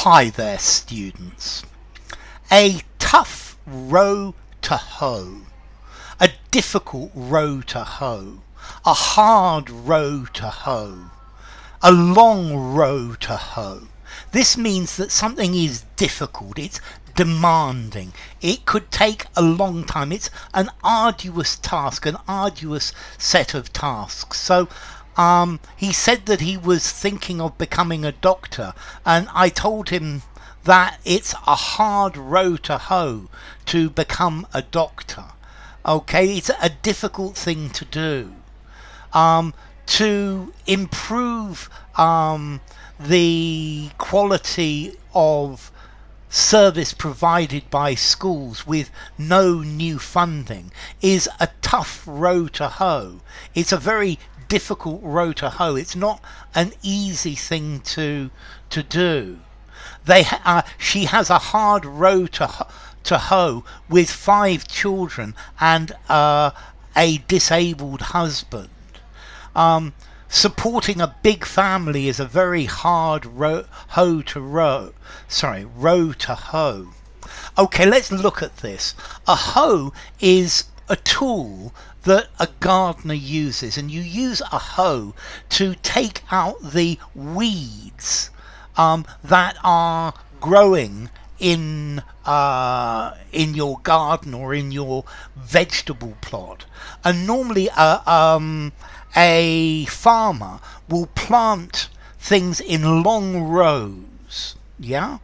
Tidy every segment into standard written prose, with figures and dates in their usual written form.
Hi there, students. A tough row to hoe, a difficult row to hoe, a hard row to hoe, a long row to hoe. This means that something is difficult, it's demanding, it could take a long time, it's an arduous task, an arduous set of tasks. So he said that he was thinking of becoming a doctor, and I told him that it's a hard row to hoe to become a doctor. Okay, it's a difficult thing to do. To improve the quality of service provided by schools with no new funding is a tough row to hoe. It's a very difficult row to hoe. It's not an easy thing to do. She has a hard row to hoe with 5 children and a disabled husband. Supporting a big family is a very hard row to hoe. Okay, let's look at this. A hoe is a tool that a gardener uses, and you use a hoe to take out the weeds that are growing in your garden or in your vegetable plot. And normally a farmer will plant things in long rows. Yeah,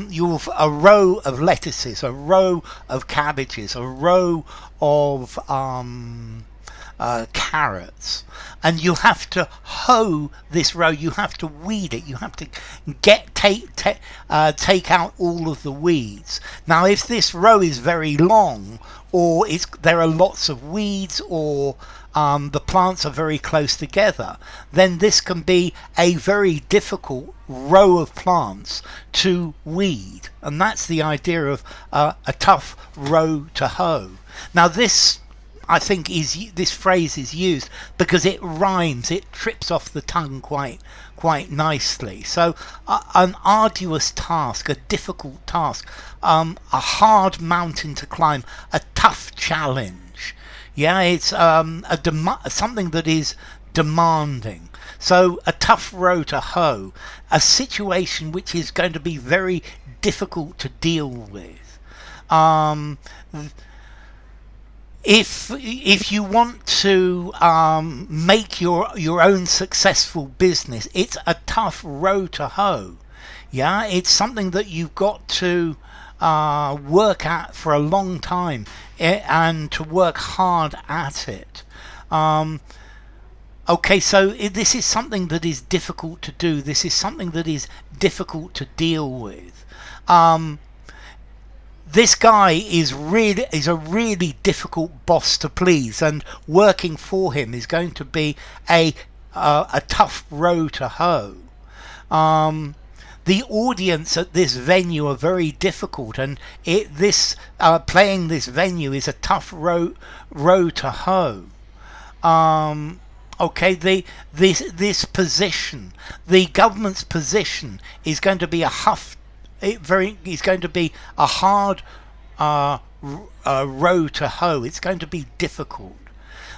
you'll have a row of lettuces, a row of cabbages, a row of carrots, and you have to hoe this row. You have to weed it. You have to take out all of the weeds. Now, if this row is very long, or there are lots of weeds, or the plants are very close together, then this can be a very difficult row of plants to weed, and that's the idea of a tough row to hoe. Now, this phrase is used because it rhymes, it trips off the tongue quite nicely. So an arduous task, a difficult task, a hard mountain to climb, a tough challenge. Yeah, it's something that is demanding. So a tough row to hoe, a situation which is going to be very difficult to deal with. If you want to make your own successful business, it's a tough row to hoe. Yeah, it's something that you've got to work at for a long time and to work hard at it. Okay, so this is something that is difficult to do. This is something that is difficult to deal with. This guy is a really difficult boss to please, and working for him is going to be a tough row to hoe. The audience at this venue are very difficult, and playing this venue is a tough row to hoe. Okay, this position, the government's position, is going to be a hard row to hoe. It's going to be difficult.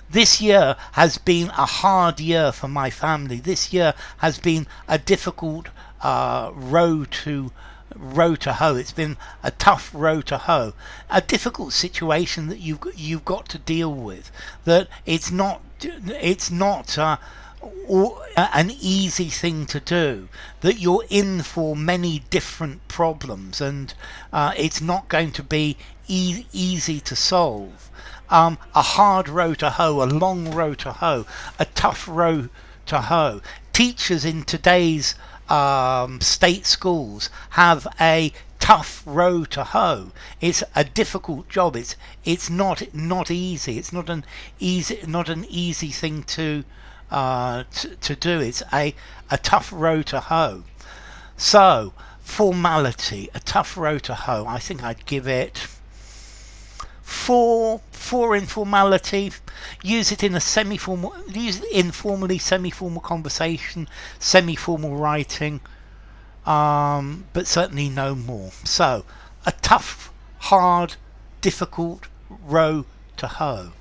This year has been a hard year for my family. This year has been a difficult row to hoe. It's been a tough row to hoe, a difficult situation that you've got to deal with. That it's not an easy thing to do, that you're in for many different problems, and it's not going to be easy to solve. A hard row to hoe, a long row to hoe, a tough row to hoe. Teachers in today's state schools have a tough row to hoe. It's a difficult job. It's not easy. It's not an easy thing to do. It's a tough row to hoe. So, formality, a tough row to hoe. I think I'd give it 4 in formality. Use it in a informally, semi-formal conversation, semi-formal writing. but certainly no more. So, a tough, hard, difficult row to hoe.